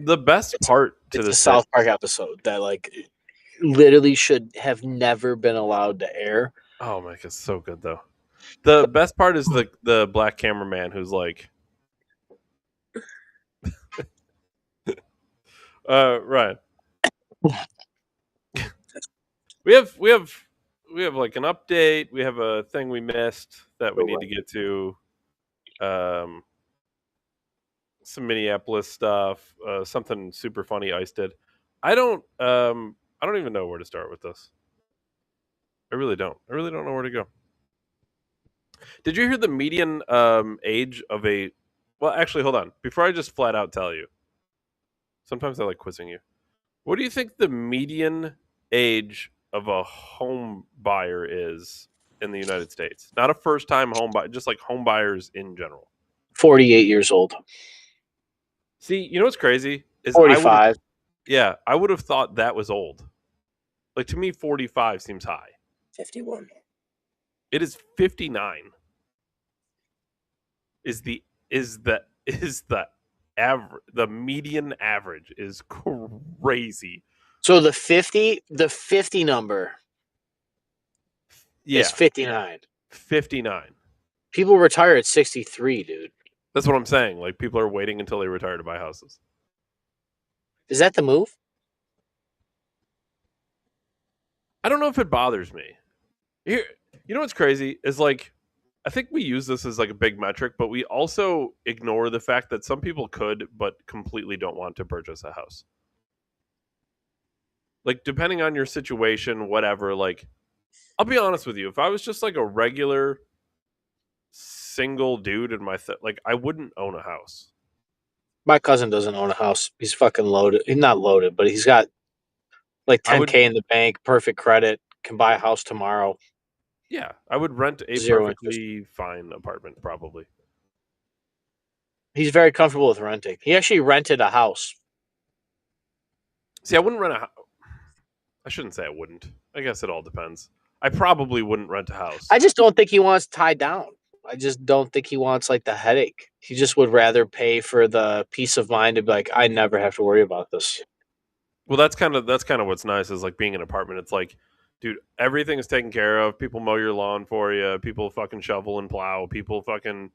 The best part to It's a this South Park episode that like literally should have never been allowed to air. Oh my god, it's so good though. The best part is the black cameraman who's like, Ryan, we have like an update. We have a thing we missed that we need to get to. Um, some Minneapolis stuff. Something super funny Ice did. I don't even know where to start with this. I really don't. I really don't know where to go. Did you hear the median age of a? Well, actually, hold on. Before I just flat out tell you, sometimes I like quizzing you. What do you think the median age of a home buyer is in the United States? Not a first time home buyer, just like home buyers in general. 48 years old. See, you know what's crazy is 45. I would have thought that was old. Like to me, 45 seems high. 51. It is 59. Is the average, the median average is crazy. So the 50 number Yeah, is 59. 59. People retire at 63, dude. That's what I'm saying. Like people are waiting until they retire to buy houses. Is that the move? I don't know if it bothers me. Here, you know what's crazy is like I think we use this as like a big metric, but we also ignore the fact that some people could but completely don't want to purchase a house. Like depending on your situation, whatever, like I'll be honest with you, if I was just like a regular single dude in my like I wouldn't own a house. My cousin doesn't own a house. He's fucking loaded. He's not loaded, but he's got like I would 10K in the bank, perfect credit, can buy a house tomorrow. Yeah, I would rent a Zero interest. perfectly fine apartment probably. He's very comfortable with renting. He actually rented a house. See, I wouldn't rent a house. I shouldn't say I wouldn't. I guess it all depends. I probably wouldn't rent a house. I just don't think he wants tied down. I just don't think he wants like the headache. He just would rather pay for the peace of mind to be like, I never have to worry about this. Well, that's kind of what's nice is like being in an apartment. It's like, dude, everything is taken care of. People mow your lawn for you. People fucking shovel and plow. People fucking,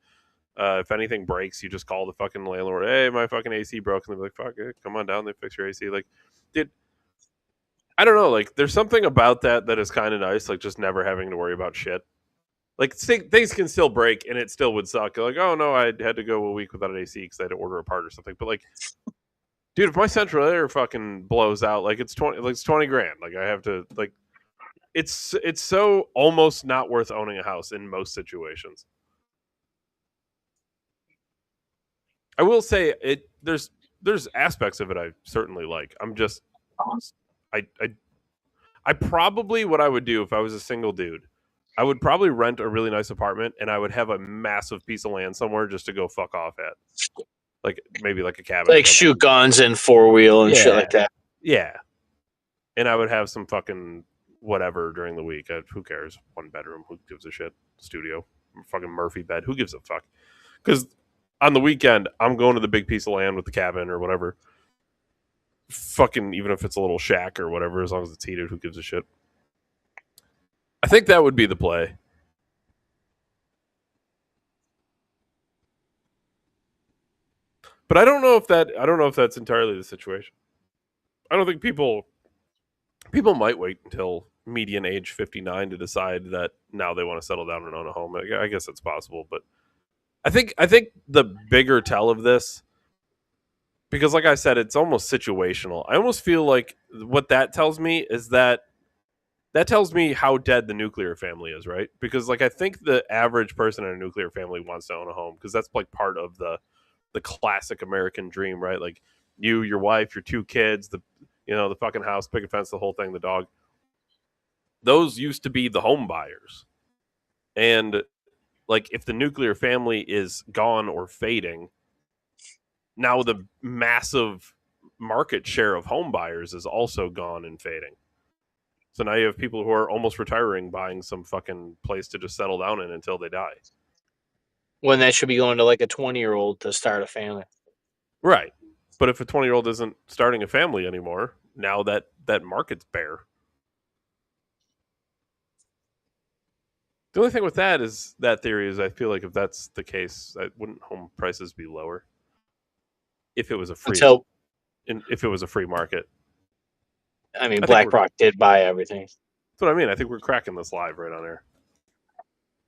if anything breaks, you just call the fucking landlord. Hey, my fucking AC broke, and they're like, fuck it, come on down. They fix your AC. Like, dude, I don't know. Like, there's something about that is kind of nice. Like, just never having to worry about shit. Like things can still break and it still would suck. Like, oh no, I had to go a week without an AC because I had to order a part or something. But like, dude, if my central air fucking blows out, like it's 20 grand. Like I have to like, it's so almost not worth owning a house in most situations. I will say it. There's aspects of it I certainly like. I probably what I would do if I was a single dude. I would probably rent a really nice apartment and I would have a massive piece of land somewhere just to go fuck off at. Like maybe like a cabin. Like shoot guns and 4-wheel and shit like that. Yeah. And I would have some fucking whatever during the week. Who cares? One bedroom. Who gives a shit? Studio. Fucking Murphy bed. Who gives a fuck? Because on the weekend, I'm going to the big piece of land with the cabin or whatever. Fucking even if it's a little shack or whatever, as long as it's heated, who gives a shit? I think that would be the play. But I don't know if that's entirely the situation. I don't think people might wait until median age 59 to decide that now they want to settle down and own a home. I guess that's possible, but I think the bigger tell of this, because like I said, it's almost situational. I almost feel like what that tells me is that tells me how dead the nuclear family is, right? Because like I think the average person in a nuclear family wants to own a home because that's like part of the classic American dream, right? Like you, your wife, your two kids, the fucking house, picket fence, the whole thing, the dog. Those used to be the home buyers. And like if the nuclear family is gone or fading, now the massive market share of home buyers is also gone and fading. So now you have people who are almost retiring buying some fucking place to just settle down in until they die. When that should be going to like a 20-year-old to start a family. Right. But if a 20-year-old isn't starting a family anymore, now that market's bare. The only thing with that theory is I feel like if that's the case, wouldn't home prices be lower if it was a free Until if it was a free market? I mean, I think we're BlackRock did buy everything. that's what I mean. I think we're cracking this live right on air.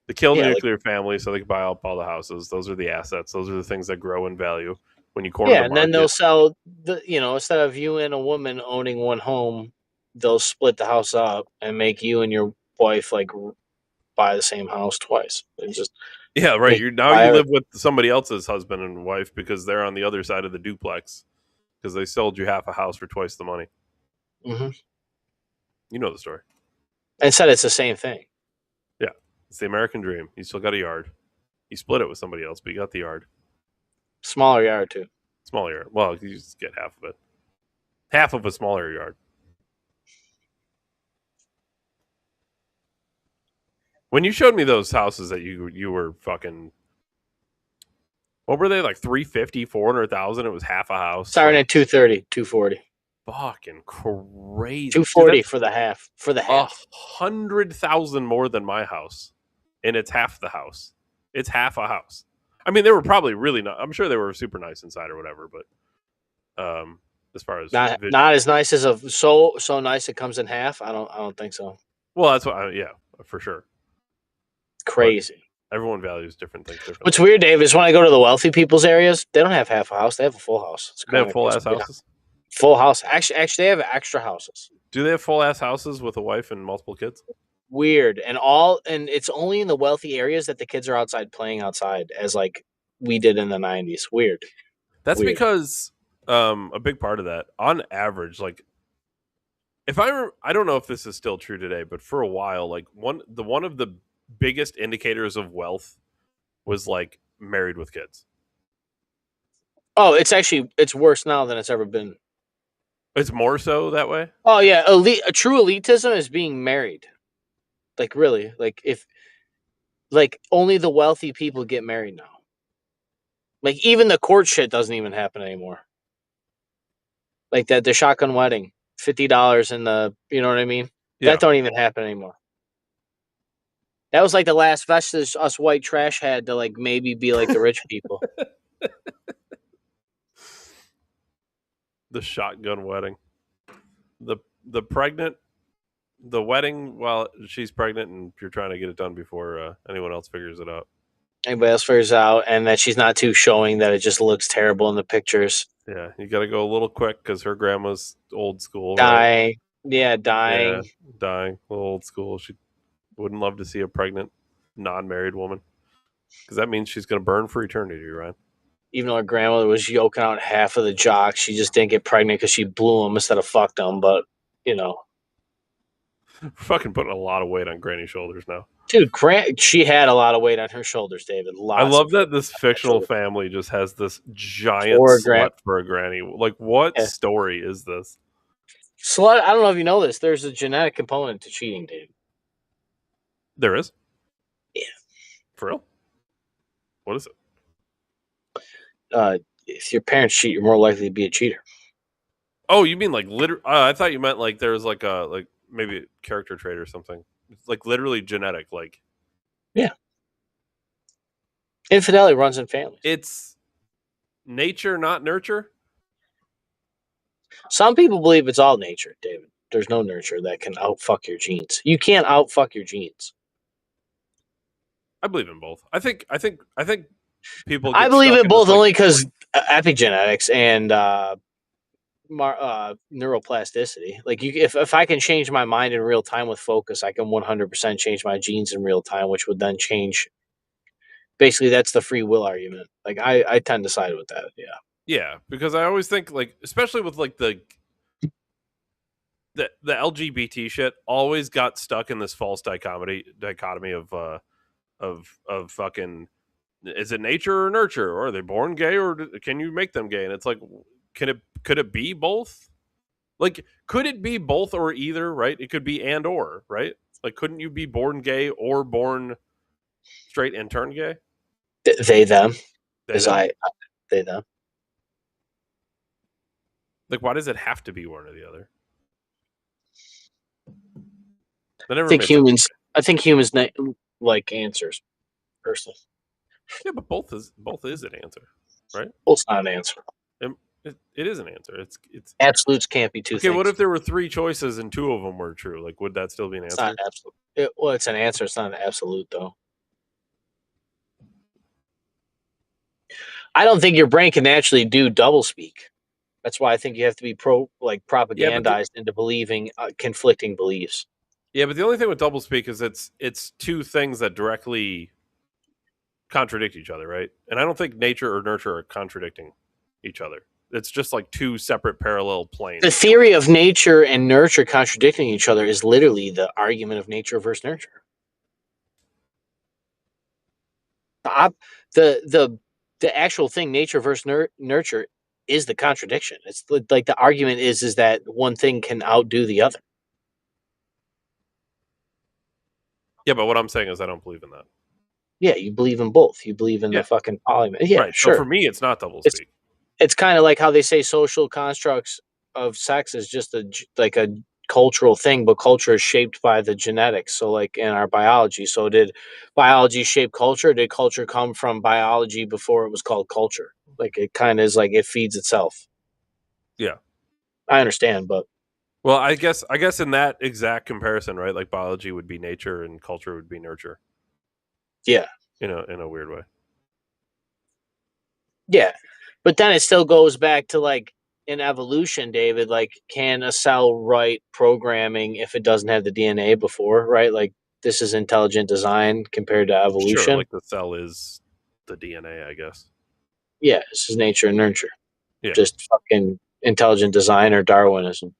They kill the Yeah, like, nuclear family so they can buy up all the houses. Those are the assets. Those are the things that grow in value. When you corner yeah, the and then they'll market, sell instead of you and a woman owning one home, they'll split the house up and make you and your wife like buy the same house twice. They just yeah, right. make You you now buy you live everything. with somebody else's husband and wife because they're on the other side of the duplex because they sold you half a house for twice the money. Mm-hmm. You know the story. And said it's the same thing. Yeah, it's the American dream. You still got a yard. You split it with somebody else, but you got the yard. Smaller yard too. Smaller yard. Well, you just get half of it. Half of a smaller yard. When you showed me those houses that you were fucking, what were they, like 350, 400,000? It was half a house. Starting Like at 230, 240. fucking crazy, dude. 240 That's for the half. For the a half. 100,000 more than my house, and it's half the house. It's half a house. I mean, they were probably really not. I'm sure they were super nice inside or whatever, but as far as Not as nice as a so nice it comes in half. I don't think so. well, that's what. Yeah, for sure. But Crazy. everyone values different things What's differently. weird, Dave, is when I go to the wealthy people's areas, they don't have half a house. They have a full house. It's They have kind of full it's ass weird. houses. Full house. Actually, they have extra houses. Do they have full ass houses with a wife and multiple kids? Weird, and it's only in the wealthy areas that the kids are outside playing outside, as like we did in the '90s. Weird. That's Weird. because a big part of that, on average, like if I don't know if this is still true today, but for a while, like one of the biggest indicators of wealth was like married with kids. Oh, it's worse now than it's ever been. It's more so that way. Oh yeah, a true elitism is being married. Like really, like if like only the wealthy people get married now. Like even the court shit doesn't even happen anymore. Like that the shotgun wedding, $50 in the you know what I mean? Yeah. That don't even happen anymore. That was like the last vestige us white trash had to like maybe be like the rich people. The shotgun wedding. The pregnant the wedding while she's pregnant and you're trying to get it done before anyone else figures it out. Anybody else figures out, and that she's not too showing that it just looks terrible in the pictures. Yeah, you got to go a little quick because her grandma's old school, right? Dying. Yeah, Yeah, dying. dying, a little old school. She wouldn't love to see a pregnant, non-married woman because that means she's going to burn for eternity, right? Even though her grandmother was yoking out half of the jocks, she just didn't get pregnant because she blew them instead of fucked them. But, you know. We're fucking putting a lot of weight on Granny's shoulders now. Dude, she had a lot of weight on her shoulders, David. I Lots love of that this fictional shoulders. family just has this giant Or slut for a granny. Like, what yeah. story is this? Slut, I don't know if you know this. There's a genetic component to cheating, Dave. There is? Yeah. For real? What is it? If your parents cheat, you're more likely to be a cheater. Oh, you mean like literally? I thought you meant like there was like a like maybe a character trait or something. It's like literally genetic. Like yeah, infidelity runs in families. It's nature, not nurture. Some people believe it's all nature, David. There's no nurture that can outfuck your genes. You can't outfuck your genes. I believe in both. I think people. I believe in both only because epigenetics and neuroplasticity. Like if I can change my mind in real time with focus, I can 100% change my genes in real time, which would then change. Basically, that's the free will argument. Like I tend to side with that. Yeah. Yeah, because I always think like, especially with like the LGBT shit, always got stuck in this false dichotomy of fucking, is it nature or nurture, or are they born gay, or can you make them gay? And it's like, could it be both? Like, could it be both or either? Right? It could be and or, right? Like, couldn't you be born gay or born straight and turn gay? They them. They them. They them. Like, why does it have to be one or the other? That I never think made sense. humans like answers personally. Yeah, but both is an answer, right? Well, it's not an answer. It is an answer. It's Absolutes can't be two okay. What things. if there were three choices and two of them were true? Like, would that still be an It's not answer? absolute. Well, it's an answer. It's not an absolute, though. I don't think your brain can naturally do doublespeak. That's why I think you have to be Yeah, but the, propagandized into believing conflicting beliefs. yeah, but the only thing with doublespeak is it's two things that directly contradict each other, right? And I don't think nature or nurture are contradicting each other. It's just like two separate parallel The planes. theory of nature and nurture contradicting each other is literally the argument of nature versus nurture. The actual thing, nature versus nurture, is the contradiction. It's like the argument is that one thing can outdo the other. Yeah, but what I'm saying is I don't believe in that. Yeah, you believe in both. You believe in the Yeah, fucking polymer. Yeah, right. So for sure. me, it's not It's doublespeak. it's kind of like how they say social constructs of sex is just like a cultural thing, but culture is shaped by the genetics. So, like in our biology, so did biology shape culture? Did culture come from biology before it was called culture? Like it kind of is like it feeds itself. Yeah. I understand, but Well, I guess in that exact comparison, right? Like biology would be nature and culture would be nurture. yeah, In a weird way. yeah. But then it still goes back to like in evolution, David. Like, can a cell write programming if it doesn't have the DNA before? Right? Like, this is intelligent design compared to Sure, evolution. like the cell is the DNA, I guess. Yeah, this is nature and nurture. Yeah. Just fucking intelligent design or Darwinism.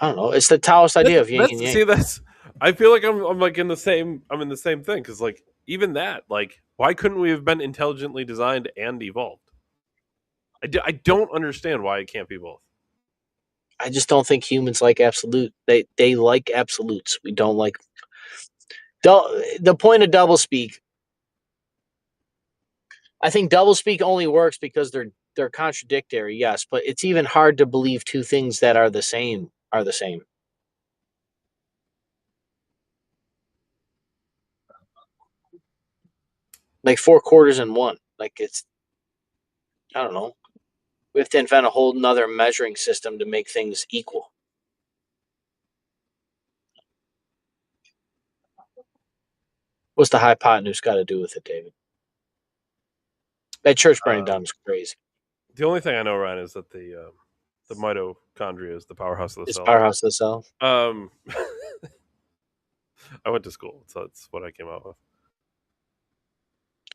I don't know. It's the Taoist idea of yin and That's yang. see that's I feel like I'm like I'm in the same thing cuz like even that like why couldn't we have been intelligently designed and evolved? I don't understand why it can't be both. I just don't think humans like absolute. They like absolutes. We don't like the point of doublespeak. I think doublespeak only works because they're contradictory, yes, but it's even hard to believe two things that are the same are the same. Like four quarters in one. Like it's I don't know. We have to invent a whole nother measuring system to make things equal. What's the hypotenuse got to do with it, David? That church burning down Um, is crazy. the only thing I know, Ryan, is that the mitochondria is the powerhouse of the It's cell. powerhouse of the cell. Um, I went to school, so that's what I came out with.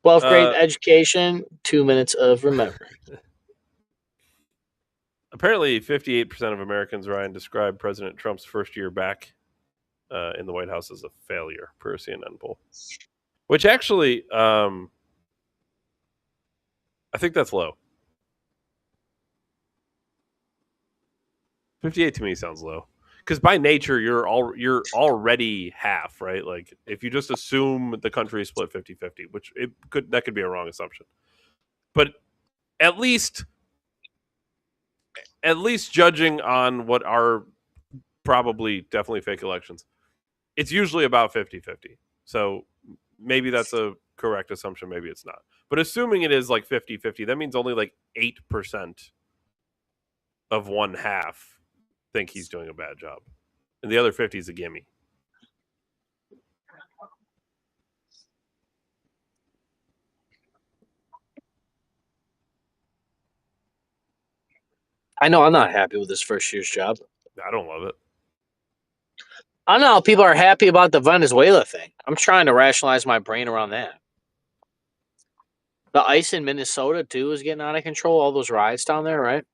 12th grade Uh, education, 2 minutes of remembering. apparently, 58% of Americans, Ryan, describe President Trump's first year back in the White House as a failure per CNN poll. Which actually, I think that's low. 58 to me sounds low. Because by nature, you're already half, right? Like if you just assume the country is split 50-50, which that could be a wrong assumption. But at least at least judging on what are probably definitely fake elections, it's usually about 50-50. So maybe that's a correct assumption, maybe it's not. But assuming it is like 50-50, that means only like 8% of one half think he's doing a bad job. And the other 50 is a gimme. I know I'm not happy with this first year's job. I don't love it. I don't know how people are happy about the Venezuela thing. I'm trying to rationalize my brain around that. The ice in Minnesota too is getting out of control. All those riots down there, right?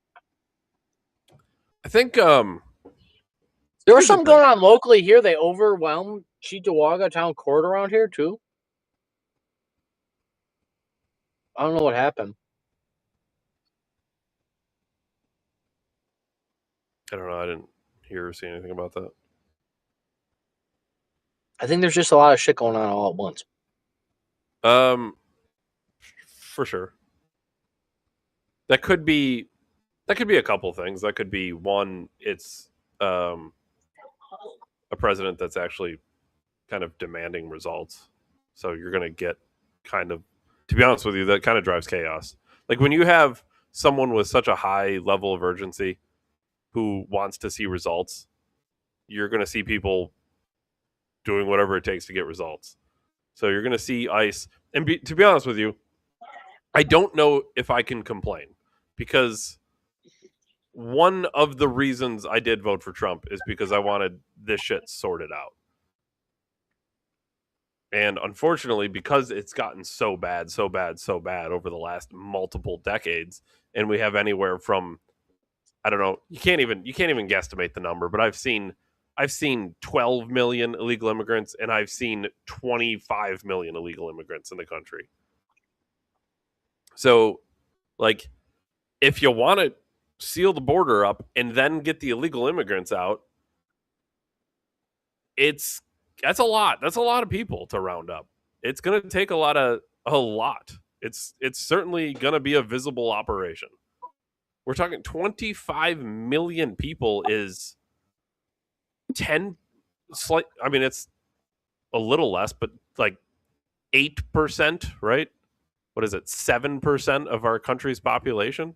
I think There was here's the something thing. going on locally here. They overwhelmed Cheektowaga town court around here too. I don't know what happened. I don't know. I didn't hear or see anything about that. I think there's just a lot of shit going on all at once. Um, for sure. That could be a couple things. That could be one, it's um, a president that's actually kind of demanding results. So you're going to get kind of, to be honest with you, that kind of drives chaos. Like when you have someone with such a high level of urgency who wants to see results, you're going to see people doing whatever it takes to get results. So you're going to see ICE. And to be honest with you, I don't know if I can complain because one of the reasons I did vote for Trump is because I wanted this shit sorted out. And unfortunately, because it's gotten so bad, so bad, so bad over the last multiple decades, and we have anywhere from, I don't know, you can't even guesstimate the number, but I've seen 12 million illegal immigrants and I've seen 25 million illegal immigrants in the country. So, like, if you want to seal the border up and then get the illegal immigrants out, that's a lot. That's a lot of people to round up. It's going to take a lot. It's certainly going to be a visible operation. We're talking 25 million people is 10 slight. I mean, it's a little less, but like 8%, right? What is it? 7% of our country's population.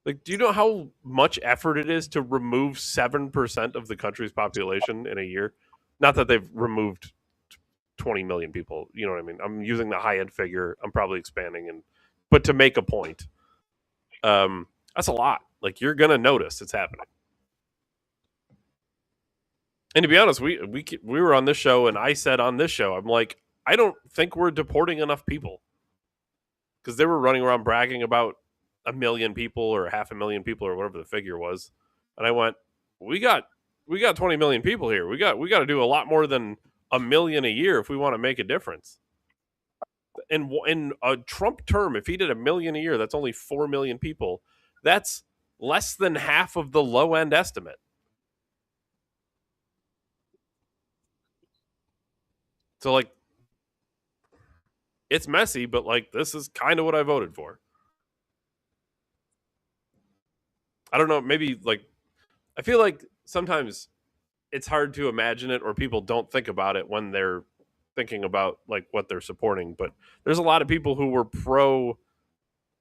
Like, do you know how much effort it is to remove 7% of the country's population in a year? Not that they've removed 20 million people. You know what I mean? I'm using the high end figure. I'm probably expanding, but to make a point, that's a lot. Like, you're gonna notice it's happening. And to be honest, we were on this show, and I said on this show, I'm like, I don't think we're deporting enough people because they were running around bragging about 1 million people or 500,000 people or whatever the figure was, and I went, we got 20 million people here. We got to do a lot more than 1 million a year if we want to make a difference. In a Trump term, if he did 1 million a year, that's only 4 million people. That's less than half of the low end estimate. So, like, it's messy, but like, this is kind of what I voted for. I don't know, maybe like, I feel like sometimes it's hard to imagine it or people don't think about it when they're thinking about like what they're supporting. But there's a lot of people who were pro,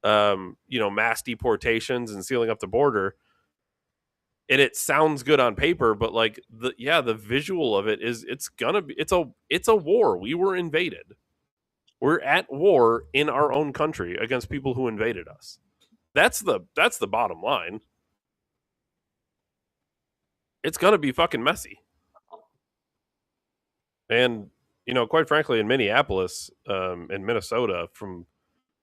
mass deportations and sealing up the border. And it sounds good on paper, but like the visual of it is it's a war. We were invaded. We're at war in our own country against people who invaded us. That's the bottom line. It's gonna be fucking messy. And quite frankly, in Minneapolis, in Minnesota, from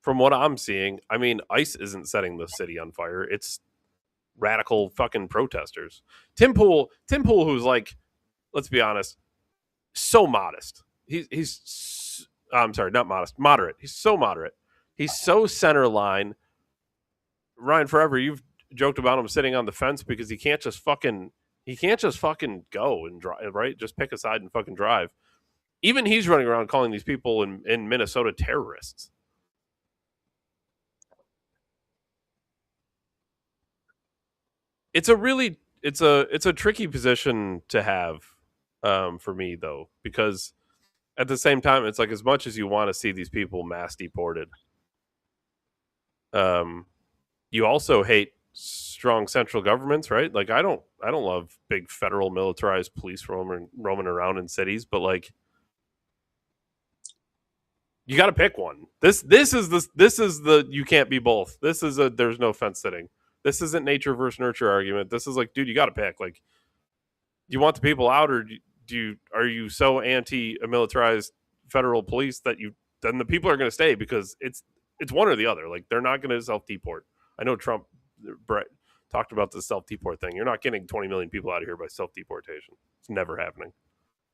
what I'm seeing, I mean, ICE isn't setting the city on fire. It's radical fucking protesters. Tim Pool, who's like, let's be honest, so modest. I'm sorry, not modest, moderate. He's so moderate. He's so center line. Ryan, forever you've joked about him sitting on the fence because he can't just fucking go and drive, right? Just pick a side and fucking drive. Even he's running around calling these people in Minnesota terrorists. It's a tricky position to have, for me though, because at the same time, it's like, as much as you want to see these people mass deported, you also hate strong central governments, right? Like, I don't love big federal militarized police roaming around in cities, but like, you got to pick one. This is the you can't be both. This is a there's no fence sitting. This isn't nature versus nurture argument. This is like, dude, you got to pick. Like, do you want the people out, or are you so anti a militarized federal police that then the people are going to stay because it's one or the other. Like, they're not going to self deport. I know Trump, Brett, talked about the self deport thing. You're not getting 20 million people out of here by self deportation. It's never happening.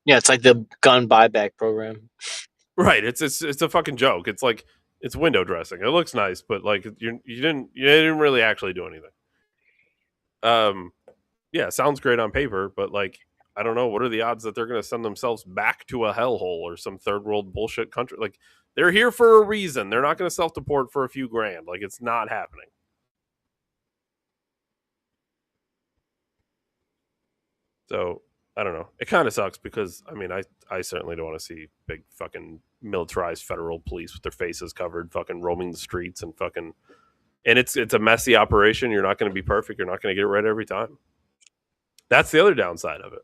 Yeah, it's like the gun buyback program. Right. It's a fucking joke. It's like, it's window dressing. It looks nice, but like, you didn't really actually do anything. Yeah, sounds great on paper, but like, I don't know, what are the odds that they're going to send themselves back to a hellhole or some third world bullshit country? Like, They're here for a reason. They're not going to self-deport for a few grand. Like, it's not happening. So, I don't know. It kind of sucks because, I mean, I certainly don't want to see big fucking militarized federal police with their faces covered fucking roaming the streets and fucking... And it's a messy operation. You're not going to be perfect. You're not going to get it right every time. That's the other downside of it.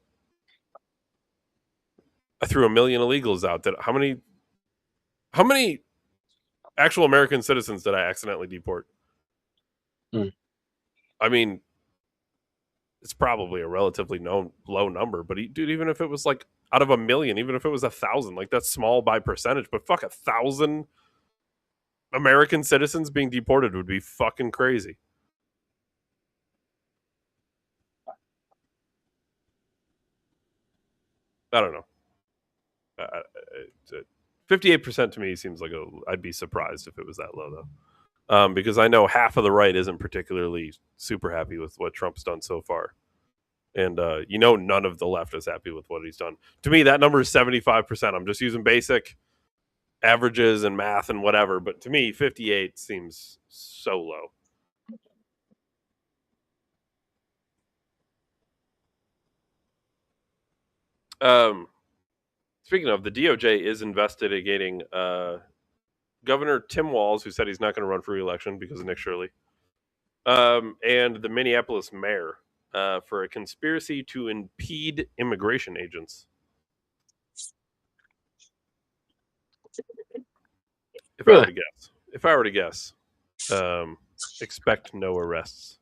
I threw 1 million illegals out. How many actual American citizens did I accidentally deport? I mean, it's probably a relatively low number, but dude, even if it was like out of 1 million, even if it was 1,000, like that's small by percentage, but fuck, 1,000 American citizens being deported would be fucking crazy. I don't know. 58% to me seems like I'd be surprised if it was that low though, because I know half of the right isn't particularly super happy with what Trump's done so far, and none of the left is happy with what he's done. To me, that number is 75%. I'm just using basic averages and math and whatever, but to me, 58 seems so low. Speaking of, the DOJ is investigating Governor Tim Walz, who said he's not going to run for re-election because of Nick Shirley, and the Minneapolis mayor for a conspiracy to impede immigration agents. If I were to guess, expect no arrests.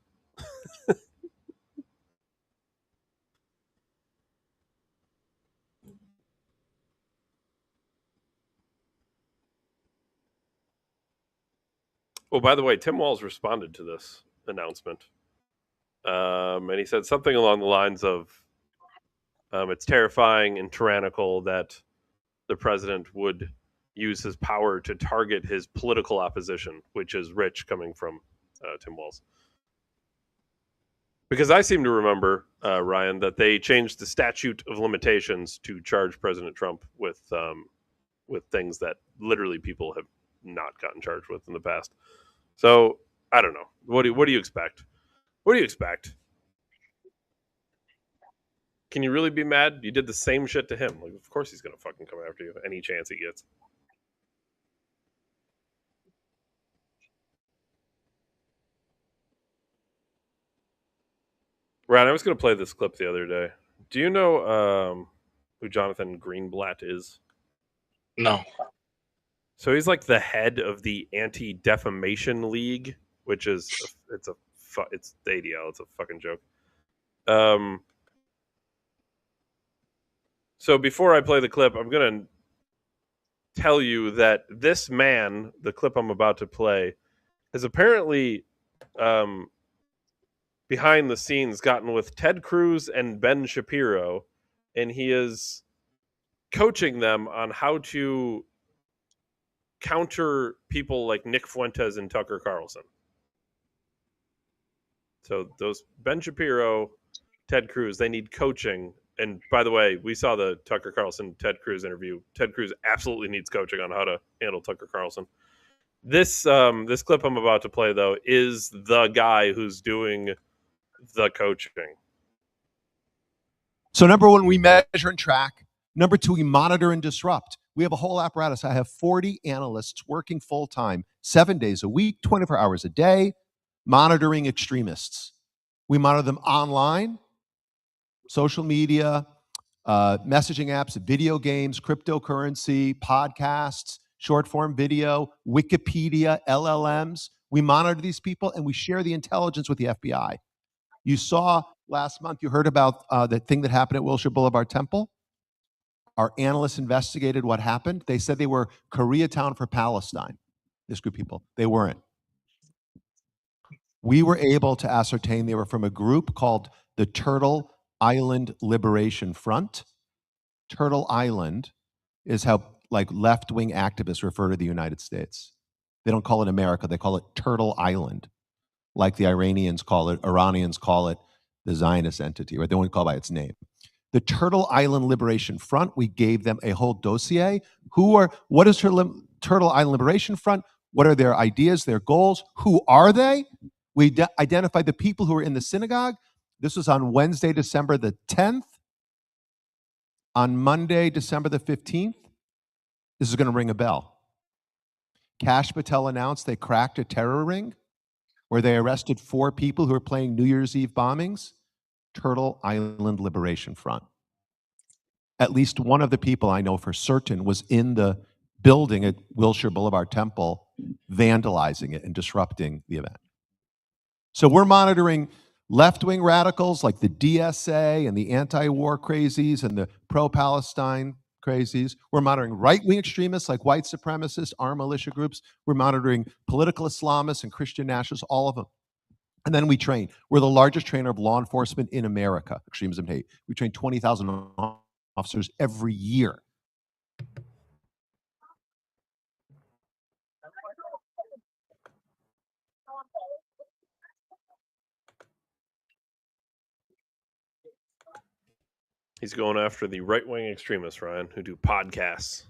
Oh, by the way, Tim Walz responded to this announcement. And he said something along the lines of, it's terrifying and tyrannical that the president would use his power to target his political opposition, which is rich coming from Tim Walz. Because I seem to remember, Ryan, that they changed the statute of limitations to charge President Trump with things that literally people have not gotten charged with in the past. So I don't know. What do you expect? What do you expect? Can you really be mad? You did the same shit to him. Like, of course he's gonna fucking come after you any chance he gets. Ryan, I was gonna play this clip the other day. Do you know who Johnathan Greenblatt is? No. So he's like the head of the Anti-Defamation League, which is it's the ADL. It's a fucking joke. So before I play the clip, I'm gonna tell you that this man, the clip I'm about to play, has apparently behind the scenes gotten with Ted Cruz and Ben Shapiro, and he is coaching them on how to counter people like Nick Fuentes and Tucker Carlson. So those Ben Shapiro, Ted Cruz, they need coaching. And by the way, we saw the Tucker Carlson Ted Cruz interview. Ted Cruz absolutely needs coaching on how to handle Tucker Carlson. This clip I'm about to play, though, is the guy who's doing the coaching. So number one, we measure and track. Number two, we monitor and disrupt. We have a whole apparatus. I have 40 analysts working full-time, 7 days a week, 24 hours a day, monitoring extremists. We monitor them online, social media, messaging apps, video games, cryptocurrency, podcasts, short-form video, Wikipedia, LLMs. We monitor these people, and we share the intelligence with the FBI. You saw last month, you heard about the thing that happened at Wilshire Boulevard Temple. Our analysts investigated what happened. They said they were Koreatown for Palestine, this group of people. They weren't. We were able to ascertain they were from a group called the Turtle Island Liberation Front. Turtle Island is how like left-wing activists refer to the United States. They don't call it America, they call it Turtle Island, like the Iranians call it the Zionist entity, right? They won't call it by its name. The Turtle Island Liberation Front, we gave them a whole dossier. What is Turtle Island Liberation Front? What are their ideas, their goals? Who are they? We identified the people who were in the synagogue. This was on Wednesday, December the 10th. On Monday, December the 15th, this is going to ring a bell. Kash Patel announced they cracked a terror ring where they arrested 4 people who were planning New Year's Eve bombings. Turtle Island Liberation Front. At least one of the people I know for certain was in the building at Wilshire Boulevard Temple, vandalizing it and disrupting the event. So we're monitoring left-wing radicals like the DSA and the anti-war crazies and the pro-Palestine crazies. We're monitoring right-wing extremists like white supremacists, armed militia groups. We're monitoring political Islamists and Christian nationalists, all of them. And then we train. We're the largest trainer of law enforcement in America, extremism and hate. We train 20,000 officers every year. He's going after the right-wing extremists, Ryan, who do podcasts.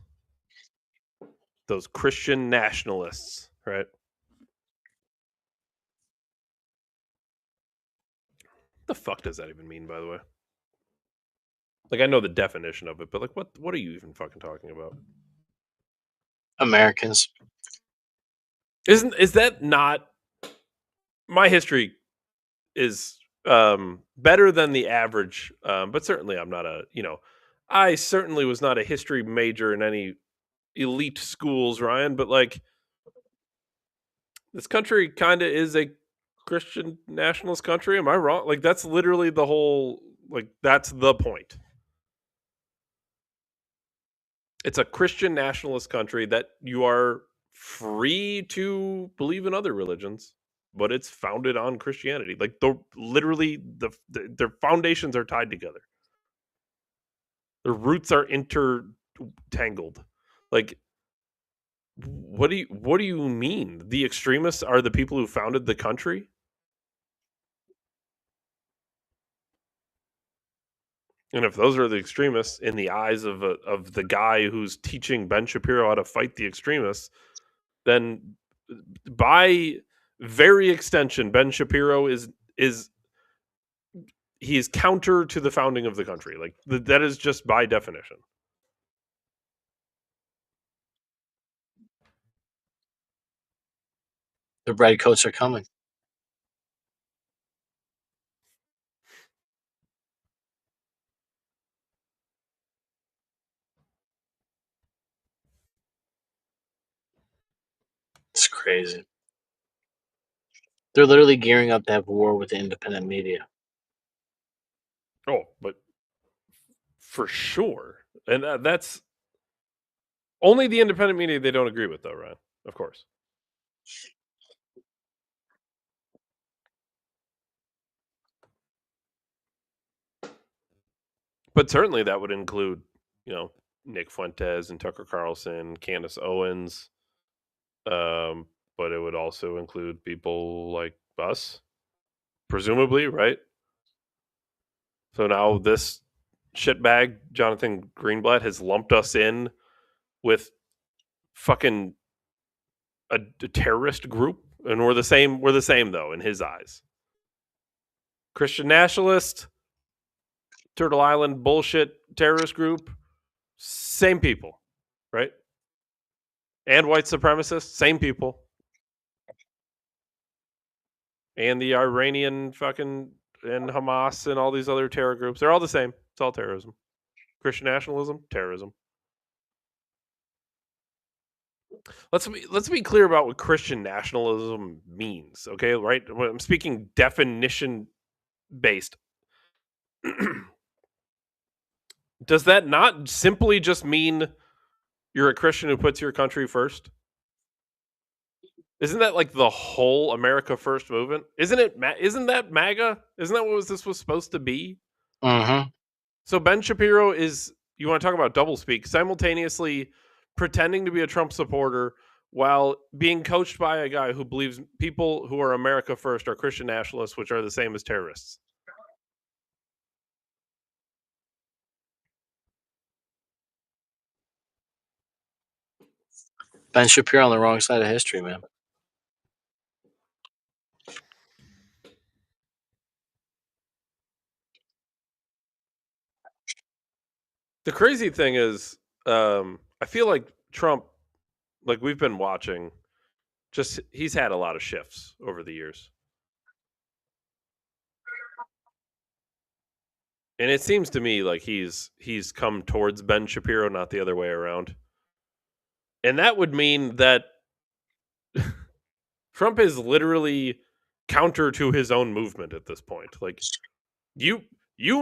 Those Christian nationalists, right? The fuck does that even mean, by the way? Like, I know the definition of it, but like, what are you even fucking talking about? Americans. Is that not? My history is better than the average, but certainly I'm not I certainly was not a history major in any elite schools, Ryan. But like, this country kind of is a Christian nationalist country. Am I wrong? Like, that's literally the whole. Like, that's the point. It's a Christian nationalist country that you are free to believe in other religions, but it's founded on Christianity. Like, their foundations are tied together. Their roots are intertangled. Like, what do you mean? The extremists are the people who founded the country? And if those are the extremists in the eyes of the guy who's teaching Ben Shapiro how to fight the extremists, then by very extension, Ben Shapiro is counter to the founding of the country. Like, that is just by definition. The redcoats are coming. It's crazy. They're literally gearing up to have war with the independent media. Oh, but for sure. And that's only the independent media they don't agree with, though, Ryan. Of course. But certainly that would include, Nick Fuentes and Tucker Carlson, Candace Owens. But it would also include people like us, presumably, right? So now this shitbag, Johnathan Greenblatt, has lumped us in with fucking a terrorist group, and we're the same. We're the same, though, in his eyes. Christian nationalist, Turtle Island bullshit terrorist group, same people, right? And white supremacists, same people. And the Iranian fucking and Hamas and all these other terror groups, they're all the same. It's all terrorism. Christian nationalism, terrorism. Let's be clear about what Christian nationalism means, okay? Right? I'm speaking definition based. Does that not simply just mean you're a Christian who puts your country first? Isn't that like the whole America First movement? Isn't that MAGA? Isn't that what this was supposed to be? Mm-hmm. So Ben Shapiro is, you want to talk about doublespeak, simultaneously pretending to be a Trump supporter while being coached by a guy who believes people who are America First are Christian nationalists, which are the same as terrorists. Ben Shapiro on the wrong side of history, man. The crazy thing is, I feel like Trump, like we've been watching, just he's had a lot of shifts over the years. And it seems to me like he's come towards Ben Shapiro, not the other way around. And that would mean that Trump is literally counter to his own movement at this point. Like you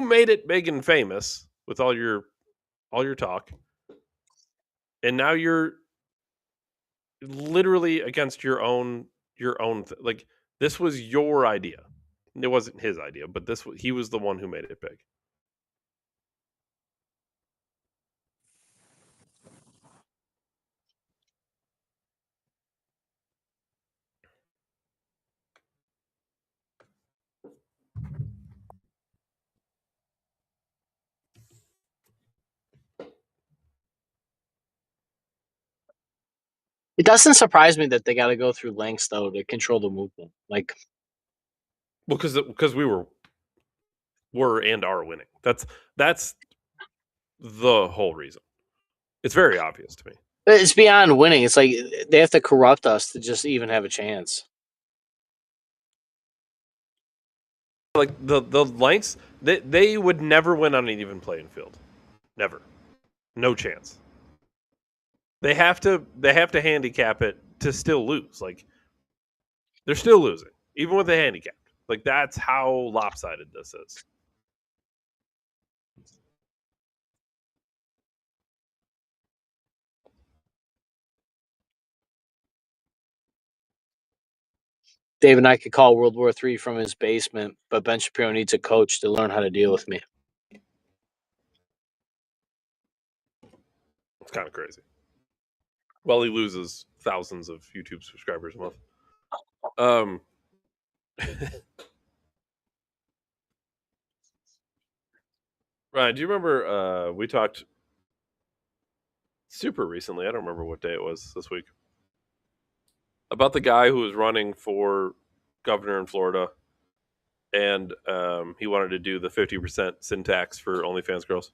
made it big and famous with all your talk, and now you're literally against your own like this was your idea. It wasn't his idea, but he was the one who made it big. It doesn't surprise me that they got to go through lengths though to control the movement. Like, well, because we were and are winning. That's the whole reason. It's very obvious to me. it's beyond winning. It's like they have to corrupt us to just even have a chance. Like the lengths, they would never win on an even playing field. Never. No chance. They have to handicap it to still lose. Like they're still losing, even with the handicap. Like that's how lopsided this is. Dave and I could call World War III from his basement, but Ben Shapiro needs a coach to learn how to deal with me. It's kind of crazy. Well, he loses thousands of YouTube subscribers a month. Ryan, do you remember we talked super recently? I don't remember what day it was this week. About the guy who was running for governor in Florida, and he wanted to do the 50% sin tax for OnlyFans girls.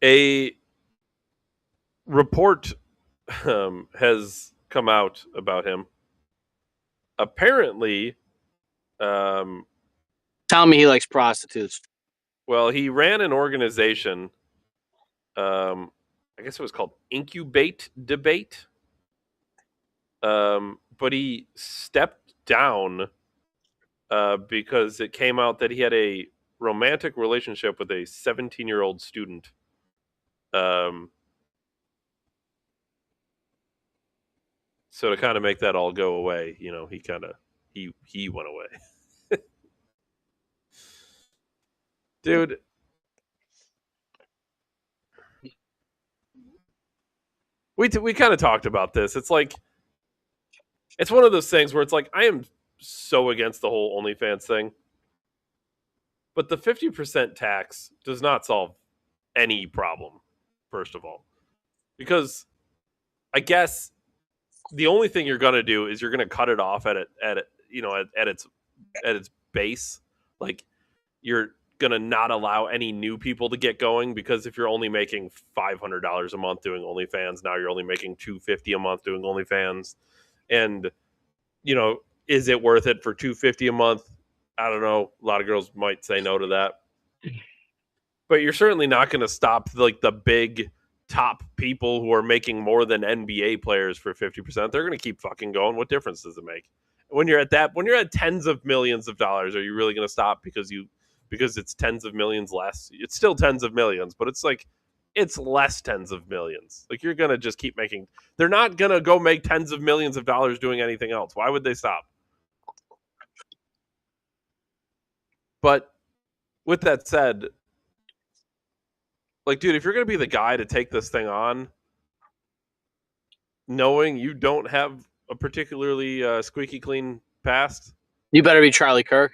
A report has come out about him. Apparently, Tell me he likes prostitutes. well, he ran an organization. I guess it was called Incubate Debate. But he stepped down because it came out that he had a romantic relationship with a 17-year-old student. So to kind of make that all go away, he went away. Dude. We kind of talked about this. It's like, it's one of those things where it's like, I am so against the whole OnlyFans thing. But the 50% tax does not solve any problem, first of all. Because I guess the only thing you're going to do is you're going to cut it off at its base. Like, you're going to not allow any new people to get going, because if you're only making $500 a month doing OnlyFans, now you're only making $250 a month doing OnlyFans. And, is it worth it for $250 a month? I don't know. A lot of girls might say no to that. But you're certainly not going to stop like the big top people who are making more than NBA players for 50%. They're going to keep fucking going. What difference does it make? When you're at tens of millions of dollars, are you really going to stop because it's tens of millions less? It's still tens of millions, but it's like, it's less tens of millions. Like, you're going to just keep making, they're not going to go make tens of millions of dollars doing anything else. Why would they stop? But with that said, like, dude, if you're going to be the guy to take this thing on, knowing you don't have a particularly squeaky clean past, You better be Charlie Kirk.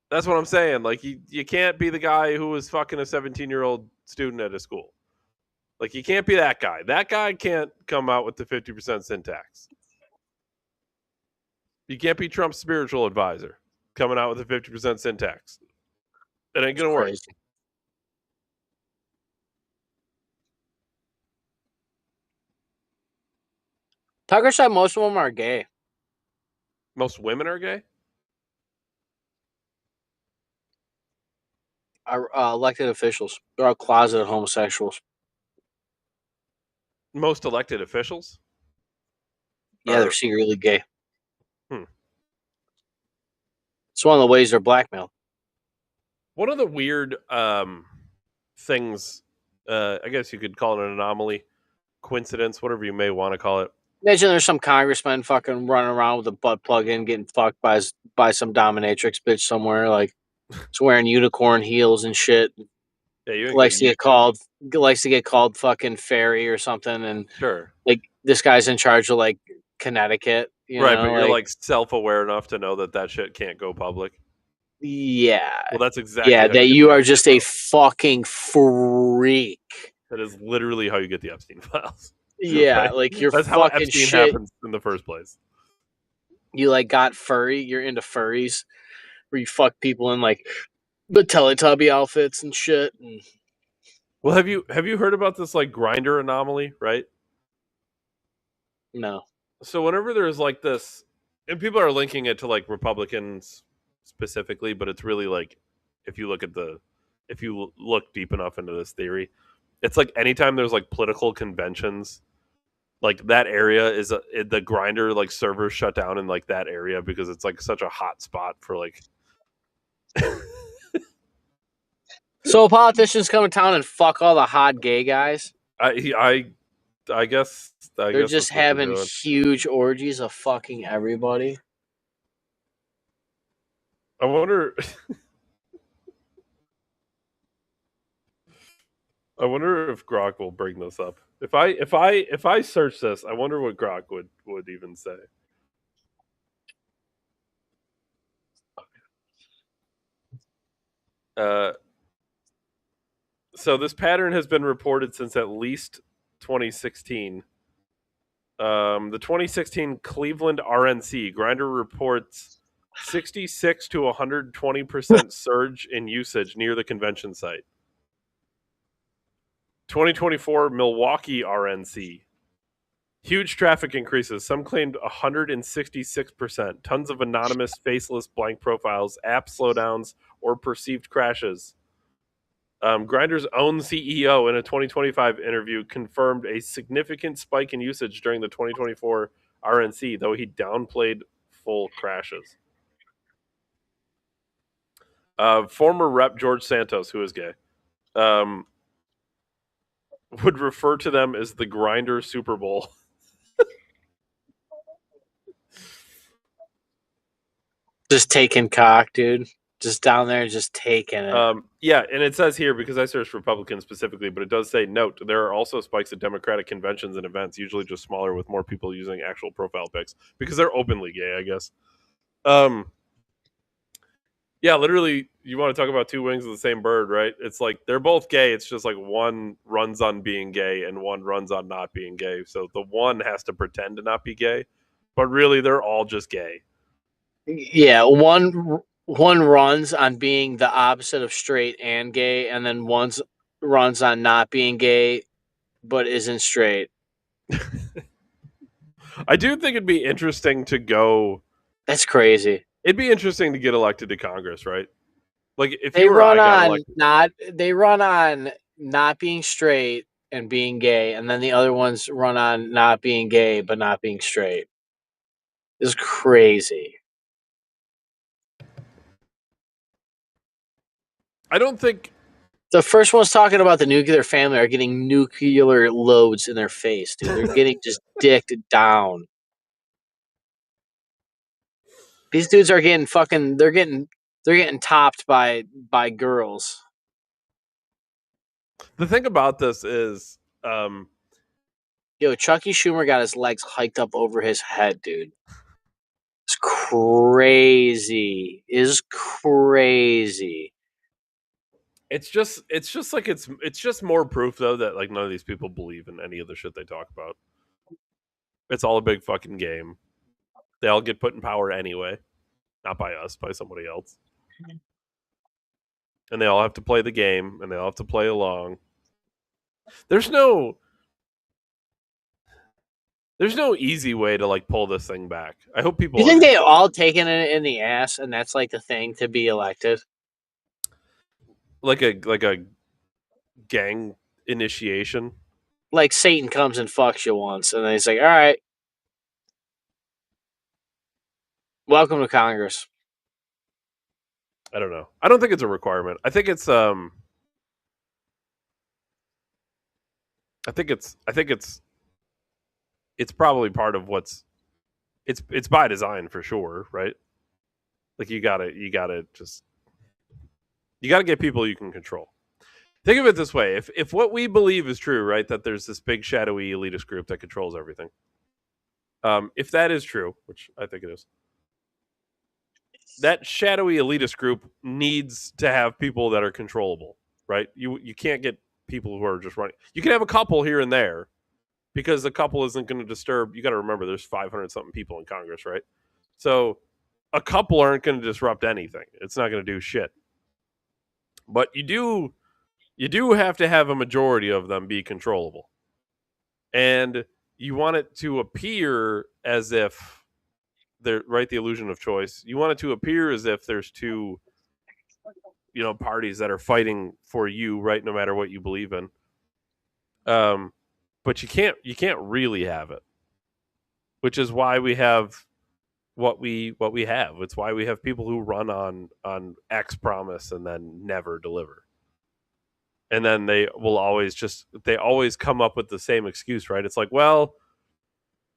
that's what I'm saying. Like, you can't be the guy who was fucking a 17-year-old student at a school. Like, you can't be that guy. That guy can't come out with the 50% sin tax. You can't be Trump's spiritual advisor coming out with a 50% sin tax. It ain't going to work. Crazy. Tucker said most of them are gay. Most women are gay? Are elected officials. They're all closeted homosexuals. Most elected officials? Yeah, they're secretly gay. Hmm. It's one of the ways they're blackmailed. One of the weird things, I guess you could call it an anomaly, coincidence, whatever you may want to call it. Imagine there's some congressman fucking running around with a butt plug in, getting fucked by some dominatrix bitch somewhere, like it's wearing unicorn heels and shit. Yeah, you ain't Likes to getting get called fucking fairy or something, and sure. like this guy's in charge of like Connecticut, Right, but you're like self-aware enough to know that shit can't go public. yeah, Well, that's exactly yeah, how that get you the are Epstein just a files. fucking freak. That is literally how you get the Epstein files. Yeah, Right? like you're That's how fucking Epstein shit. happens in the first place. You like got furry. You're into furries, where you fuck people in like the Teletubby outfits and shit. And Well, have you heard about this like grinder anomaly, right? no, So whenever there's like this, and people are linking it to like Republicans specifically, but it's really like if you look deep enough into this theory, it's like anytime there's like political conventions, like that area is the grinder like servers shut down in like that area because it's like such a hot spot for like. so politicians come to town and fuck all the hot gay guys. I guess They're just that's what they're having doing. huge orgies of fucking everybody. I wonder. I wonder if Grok will bring this up. If I search this, I wonder what Grok would even say. So this pattern has been reported since at least 2016. The 2016 Cleveland RNC Grinder reports 66 to 120% surge in usage near the convention site. 2024 Milwaukee RNC. Huge traffic increases. Some claimed 166%. Tons of anonymous, faceless, blank profiles, app slowdowns, or perceived crashes. Grindr's own CEO in a 2025 interview confirmed a significant spike in usage during the 2024 RNC, though he downplayed full crashes. Former rep George Santos, who is gay, would refer to them as the Grindr Super Bowl. Just taking cock, dude. Just down there, just taking it. Yeah, and it says here, because I searched Republicans specifically, but it does say, note, there are also spikes at Democratic conventions and events, usually just smaller with more people using actual profile pics, because they're openly gay, I guess. Yeah, literally, you want to talk about two wings of the same bird, right? It's like they're both gay. It's just like one runs on being gay and one runs on not being gay. So the one has to pretend to not be gay, but really they're all just gay. Yeah, one runs on being the opposite of straight and gay, and then one runs on not being gay, but isn't straight. I do think it'd be interesting to go. That's crazy. It'd be interesting to get elected to Congress, right? Like if They you or I run got on elected, they run on not being straight and being gay, and then the other ones run on not being gay but not being straight. It's crazy. I don't think. The first ones talking about the nuclear family are getting nuclear loads in their face, dude. They're getting just dicked down. These dudes are getting fucking. They're getting topped by girls. The thing about this is, Yo, Chucky Schumer got his legs hiked up over his head, dude. It's crazy. Is crazy. It's just like it's just more proof though that like none of these people believe in any of the shit they talk about. It's all a big fucking game. They all get put in power anyway, not by us, by somebody else. And they all have to play the game, and they all have to play along. There's no easy way to like pull this thing back. I hope people. You think they all taken it in the ass, and that's like the thing to be elected? Like a gang initiation. Like Satan comes and fucks you once, and then he's like, "All right, welcome to Congress." I don't know. I don't think it's a requirement. I think it's it's probably part of what's it's by design for sure, right? Like you gotta get people you can control. Think of it this way: if what we believe is true, right, that there's this big shadowy elitist group that controls everything. If that is true, which I think it is, that shadowy elitist group needs to have people that are controllable, right? You can't get people who are just running. You can have a couple here and there, because the couple isn't going to disturb. You got to remember, there's 500 something people in Congress, right? So a couple aren't going to disrupt anything. It's not going to do shit. But you do have to have a majority of them be controllable, and you want it to appear as if they're right. The illusion of choice. You want it to appear as if there's two, parties that are fighting for you, right? No matter what you believe in. But you can't really have it, which is why we have what we have. It's why we have people who run on X promise and then never deliver. And then they always come up with the same excuse, right? It's like, well,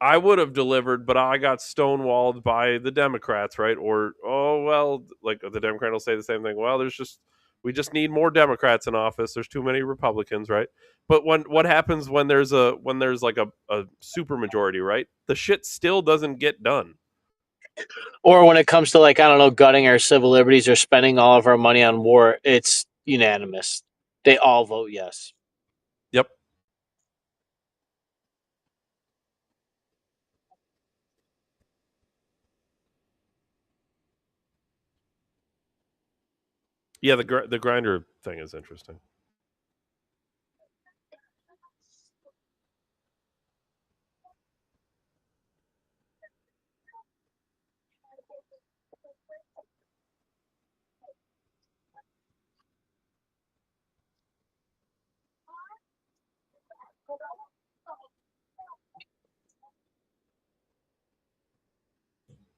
I would have delivered, but I got stonewalled by the Democrats, right? Or, oh, well, like the Democrat will say the same thing. Well, we just need more Democrats in office. There's too many Republicans, right? But what happens when there's like a super majority, right? The shit still doesn't get done. Or when it comes to, like, I don't know, gutting our civil liberties or spending all of our money on war, it's unanimous. They all vote yes. Yep. Yeah, the grinder thing is interesting.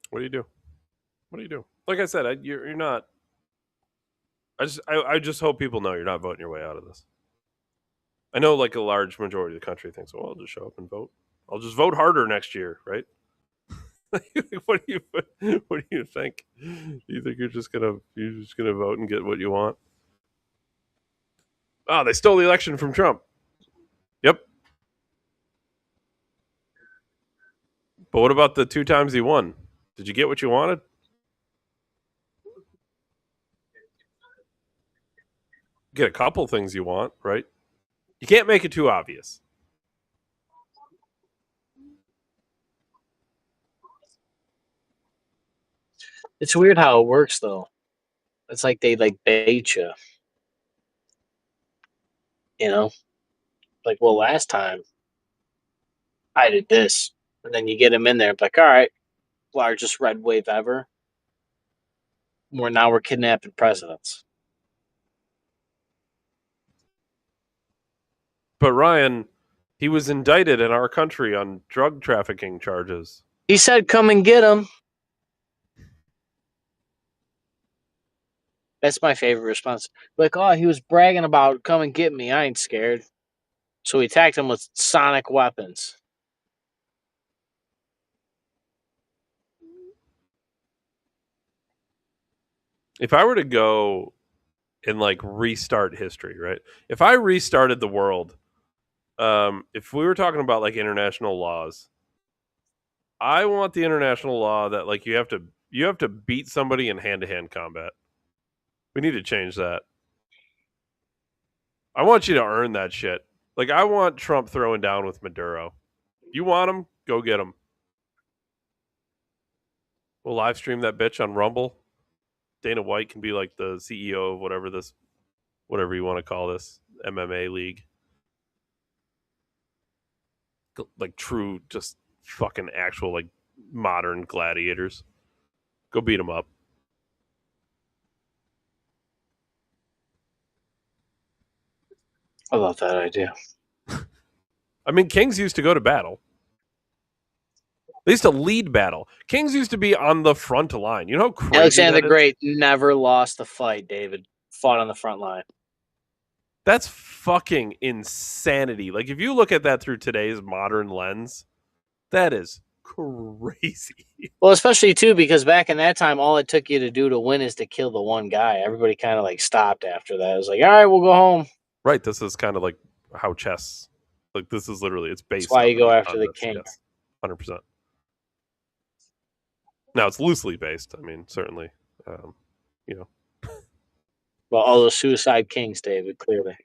What do you do? What do you do? Like I said, you're not. I just hope people know you're not voting your way out of this. I know, like a large majority of the country thinks, well, I'll just show up and vote. I'll just vote harder next year, right? What do you think? You think you're just gonna vote and get what you want? Oh, they stole the election from Trump. Yep. But what about the 2 times he won? Did you get what you wanted? Get a couple things you want, right? You can't make it too obvious. It's weird how it works, though. It's like they like bait you. Like, well, last time I did this, and then you get them in there, like, all right, largest red wave ever. We're kidnapping presidents. But Ryan, he was indicted in our country on drug trafficking charges. He said, "Come and get him." That's my favorite response. Like, oh, he was bragging about come and get me. I ain't scared. So we attacked him with sonic weapons. If I were to go and like restart history, right? If I restarted the world, if we were talking about like international laws, I want the international law that like you have to beat somebody in hand-to-hand combat. We need to change that. I want you to earn that shit. Like, I want Trump throwing down with Maduro. You want him? Go get him. We'll live stream that bitch on Rumble. Dana White can be like the CEO of whatever you want to call this MMA league. Like true, just fucking actual, like modern gladiators. Go beat them up. I love that idea. I mean, kings used to go to battle. They used to lead battle. Kings used to be on the front line. You know how crazy Alexander that the is? Great never lost a fight, David. Fought on the front line. That's fucking insanity. Like, if you look at that through today's modern lens, that is crazy. Well, especially, too, because back in that time, all it took you to do to win is to kill the one guy. Everybody kind of, like, stopped after that. It was like, all right, we'll go home. Right. This is kind of like how chess, like, this is literally, it's based That's why on you go after on the this, king. Yes, 100%. Now, it's loosely based. I mean, certainly, you know. Well, all those suicide kings, David, clearly.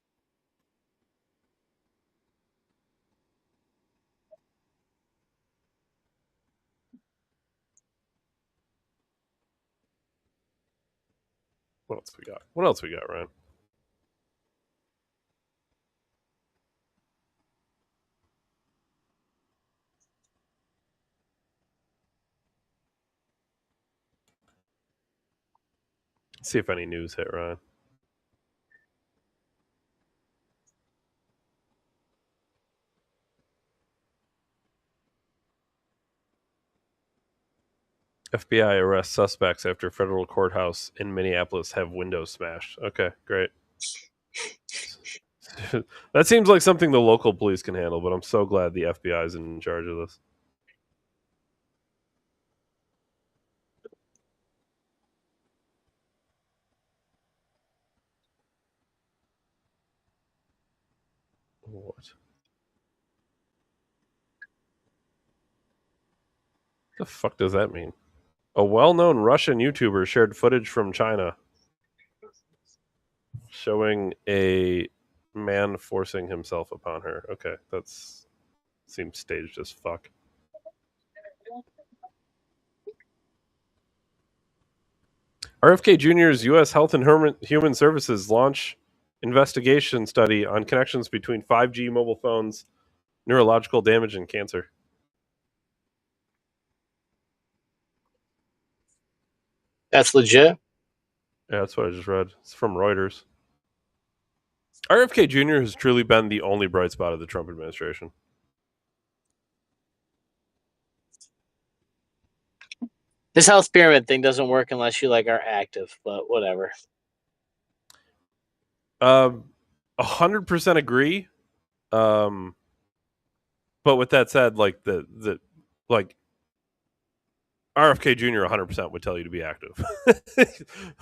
What else we got? What else we got, Ryan? Let's see if any news hit, Ryan. FBI arrests suspects after federal courthouse in Minneapolis have windows smashed. Okay, great. That seems like something the local police can handle, but I'm so glad the FBI is in charge of this. What? The fuck does that mean? A well-known Russian YouTuber shared footage from China showing a man forcing himself upon her. Okay, that's seems staged as fuck. RFK Jr.'s U.S. Health and Human Services launch investigation study on connections between 5G mobile phones, neurological damage, and cancer. That's legit. Yeah, that's what I just read. It's from Reuters. RFK Jr. has truly been the only bright spot of the Trump administration. This health pyramid thing doesn't work unless you like are active, but whatever. 100% agree. But with that said, like the like RFK Jr. 100% would tell you to be active.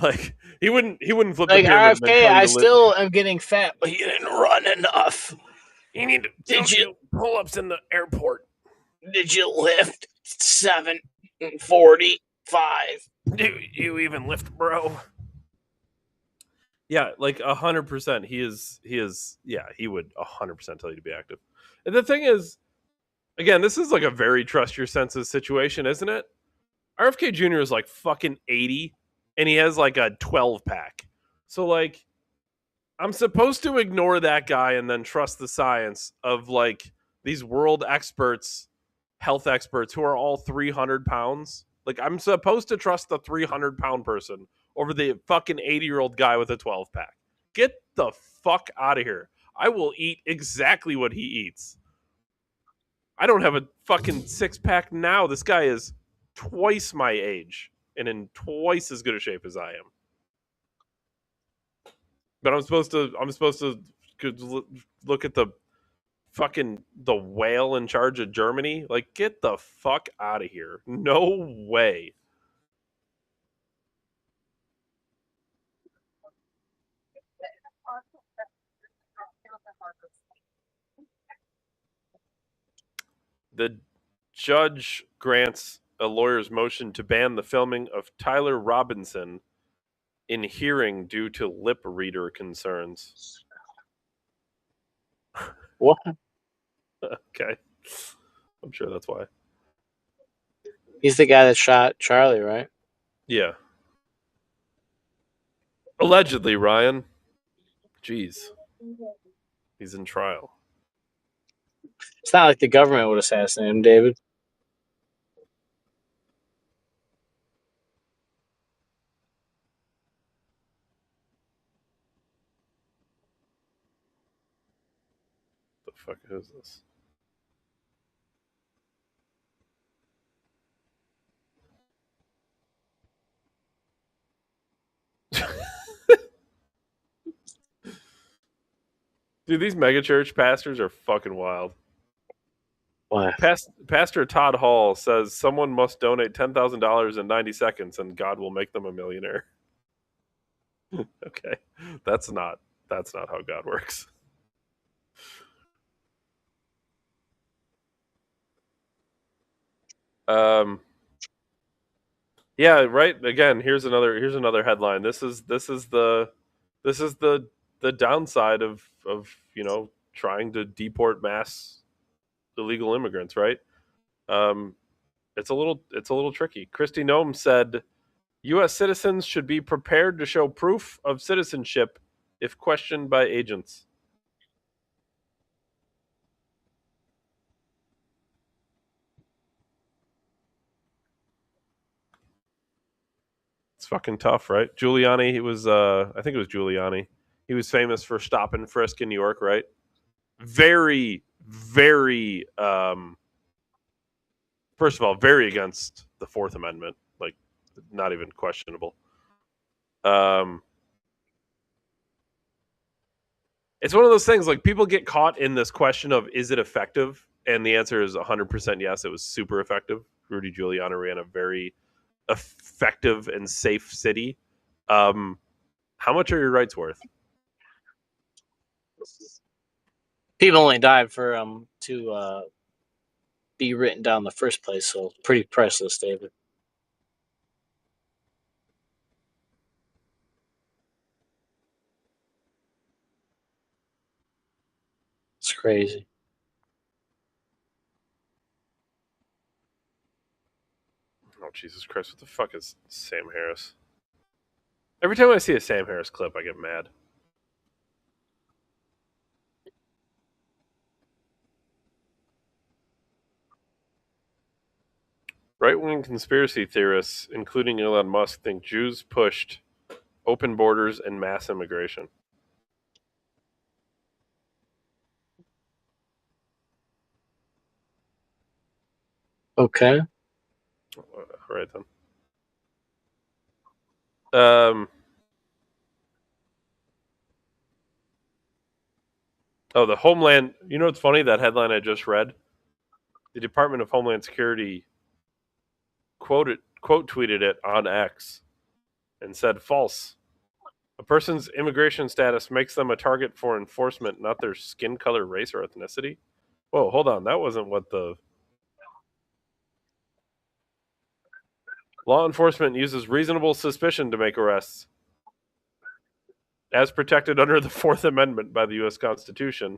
Like he wouldn't flip Like the pyramid and then RFK, tell you I to live. still am getting fat, but you didn't run enough. You need to Did you pull ups in the airport. Did you lift 745? Do you even lift, bro? Yeah, like 100%. He is. Yeah, he would 100% tell you to be active. And the thing is, again, this is like a very trust your senses situation, isn't it? RFK Jr. is like fucking 80, and he has like a 12 pack. So like, I'm supposed to ignore that guy and then trust the science of like these world experts, health experts who are all 300 pounds. Like, I'm supposed to trust the 300-pound person over the fucking 80-year-old guy with a 12 pack. Get the fuck out of here. I will eat exactly what he eats. I don't have a fucking 6-pack now. This guy is twice my age and in twice as good a shape as I am. But I'm supposed to look at the whale in charge of Germany. Like, get the fuck out of here. No way. The judge grants a lawyer's motion to ban the filming of Tyler Robinson in hearing due to lip reader concerns. What? Okay. I'm sure that's why. He's the guy that shot Charlie, right? Yeah. Allegedly, Ryan. Jeez. He's in trial. It's not like the government would assassinate him, David. The fuck is this? Dude, these megachurch pastors are fucking wild. What? Pastor Todd Hall says someone must donate $10,000 in 90 seconds and God will make them a millionaire. Okay. That's not how God works. Yeah, right. Again, here's another headline. This is the downside of trying to deport mass illegal immigrants, right? It's a little tricky. Kristi Noem said U.S. citizens should be prepared to show proof of citizenship if questioned by agents. It's fucking tough, right? Giuliani, he was I think it was Giuliani. He was famous for stop and frisk in New York, right? Very, very first of all, very against the Fourth Amendment, like not even questionable. It's one of those things like people get caught in this question of is it effective? And the answer is 100% yes. It was super effective. Rudy Giuliani ran a very effective and safe city. How much are your rights worth? People only died for to be written down in the first place, so pretty priceless, David. It's crazy. Oh, Jesus Christ. What the fuck is Sam Harris? Every time I see a Sam Harris clip, I get mad. Right-wing conspiracy theorists, including Elon Musk, think Jews pushed open borders and mass immigration. Okay. All right then. The Homeland. You know what's funny? That headline I just read. The Department of Homeland Security quote tweeted it on X and said false. A person's immigration status makes them a target for enforcement, not their skin color, race, or ethnicity. Whoa, hold on. That wasn't what the law enforcement uses reasonable suspicion to make arrests. As protected under the Fourth Amendment by the U.S. Constitution,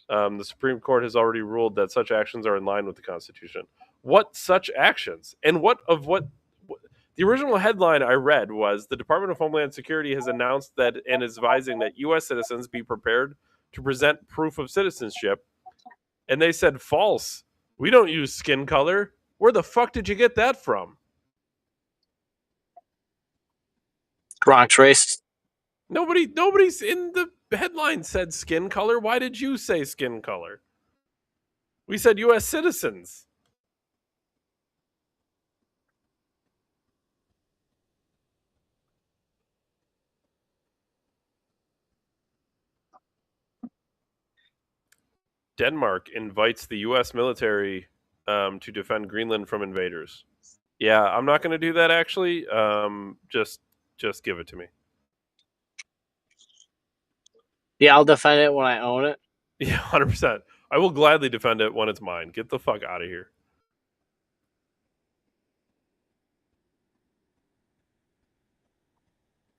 the Supreme Court has already ruled that such actions are in line with the Constitution. What such actions? And what the original headline I read was the Department of Homeland Security has announced that and is advising that U.S. citizens be prepared to present proof of citizenship. And they said false. We don't use skin color. Where the fuck did you get that from? Gronk's racist. Nobody's in the headline said skin color. Why did you say skin color? We said U.S. citizens. Denmark invites the U.S. military to defend Greenland from invaders. Yeah, I'm not going to do that. Actually, just give it to me. Yeah, I'll defend it when I own it. Yeah, 100%. I will gladly defend it when it's mine. Get the fuck out of here.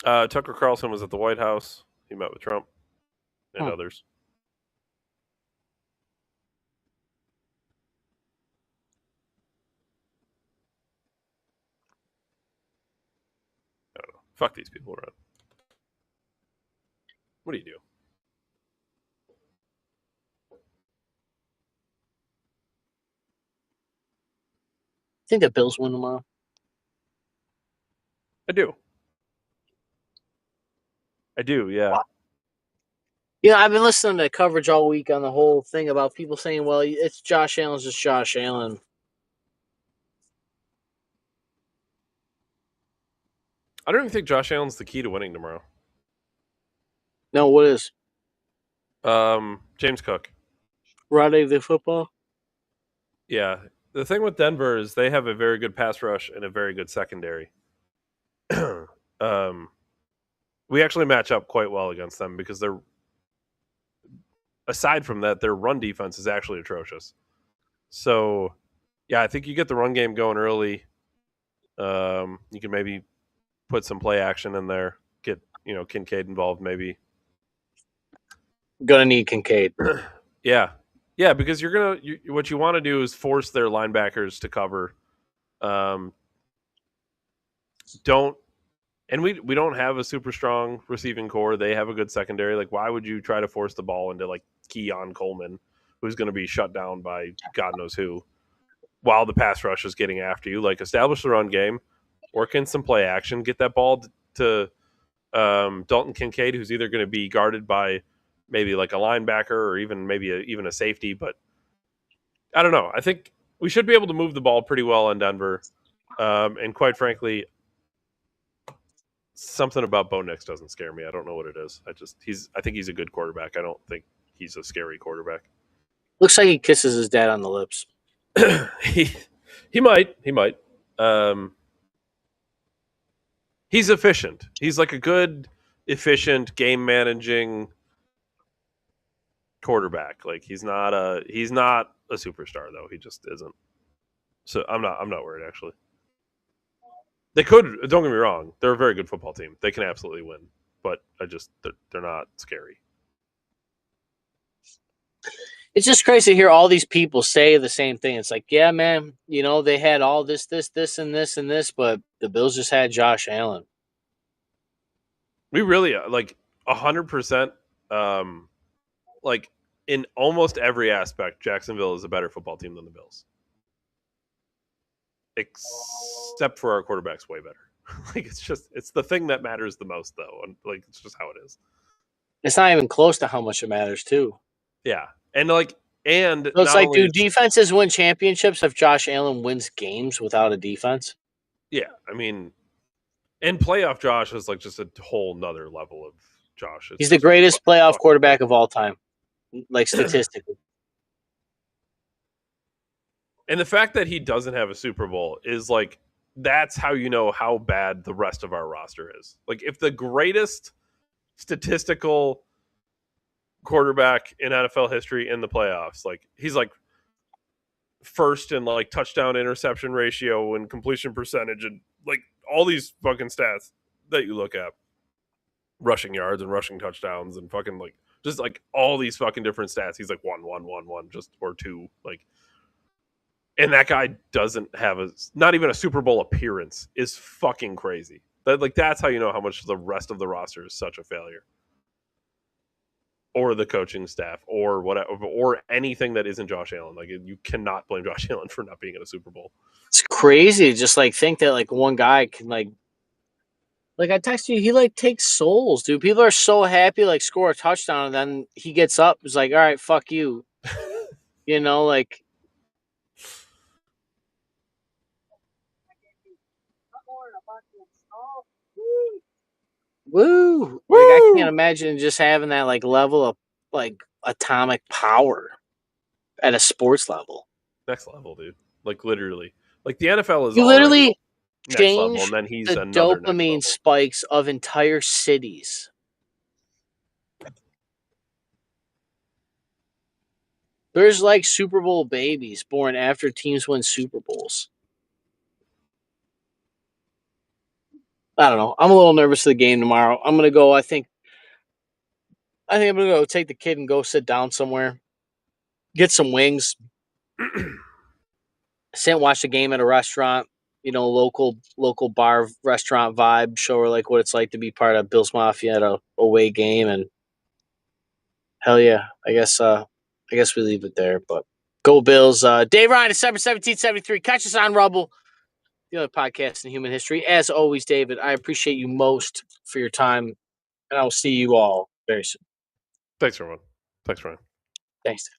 Tucker Carlson was at the White House. He met with Trump and others. Fuck these people around. What do you do? I think the Bills win tomorrow. I do. Yeah. Yeah, I've been listening to coverage all week on the whole thing about people saying, well, it's Josh Allen's just Josh Allen. I don't even think Josh Allen's the key to winning tomorrow. No, what is? James Cook. Roddy the football? Yeah. The thing with Denver is they have a very good pass rush and a very good secondary. We actually match up quite well against them because they're, aside from that, their run defense is actually atrocious. So, yeah, I think you get the run game going early. You can maybe put some play action in there, get Kincaid involved maybe. Gonna need Kincaid. Yeah, because what you want to do is force their linebackers to cover. We don't have a super strong receiving core. They have a good secondary. Like, why would you try to force the ball into like Keon Coleman, who's going to be shut down by God knows who, while the pass rush is getting after you? Like, establish the run game, work in some play action, get that ball to Dalton Kincaid, who's either going to be guarded by maybe like a linebacker or even a safety. But I don't know. I think we should be able to move the ball pretty well in Denver. And quite frankly, something about Bo Nix doesn't scare me. I don't know what it is. I think he's a good quarterback. I don't think he's a scary quarterback. Looks like he kisses his dad on the lips. he might. He's efficient. He's like a good, efficient, game managing quarterback. Like he's not a superstar though. He just isn't. So I'm not worried actually. They could, don't get me wrong, they're a very good football team. They can absolutely win, but they're not scary. It's just crazy to hear all these people say the same thing. It's like, yeah, man, they had all this, and this, but the Bills just had Josh Allen. We really, like, 100%, like, in almost every aspect, Jacksonville is a better football team than the Bills. Except for our quarterback's way better. Like, it's the thing that matters the most, though. And, like, it's just how it is. It's not even close to how much it matters, too. Yeah. And, like, so it's like, do defenses win championships if Josh Allen wins games without a defense? Yeah. I mean, and playoff Josh is, like, just a whole nother level of Josh. He's the greatest playoff quarterback of all time, like, statistically. And the fact that he doesn't have a Super Bowl is like, that's how you know how bad the rest of our roster is. Like, if the greatest statistical quarterback in NFL history in the playoffs, like, he's like first in like touchdown interception ratio and completion percentage and like all these fucking stats that you look at, rushing yards and rushing touchdowns and fucking like just like all these fucking different stats. He's like 1, 1, 1, 1, just or 2, like. And that guy doesn't have not even a Super Bowl appearance is fucking crazy. That's how you know how much the rest of the roster is such a failure. Or the coaching staff, or whatever, or anything that isn't Josh Allen. Like, you cannot blame Josh Allen for not being in a Super Bowl. It's crazy to just like think that like one guy can like I text you, he like takes souls, dude. People are so happy, like score a touchdown, and then he gets up, is like, all right, fuck you. Like. Woo! Like, I can't imagine just having that like level of like atomic power at a sports level. Next level, dude. Like, literally. Like, the NFL is you literally next change level, and then he's the another dopamine spikes of entire cities. There's like Super Bowl babies born after teams win Super Bowls. I don't know. I'm a little nervous for the game tomorrow. I'm gonna go. I think I'm gonna go take the kid and go sit down somewhere, get some wings, sit and watch the game at a restaurant. local bar restaurant vibe. Show her like what it's like to be part of Bills Mafia at a away game, and hell yeah, I guess we leave it there. But go Bills! Dave Ryan, December 1773. Catch us on Rumble, the other podcast in human history. As always, David, I appreciate you most for your time, and I will see you all very soon. Thanks, everyone. Thanks, Ryan. Thanks.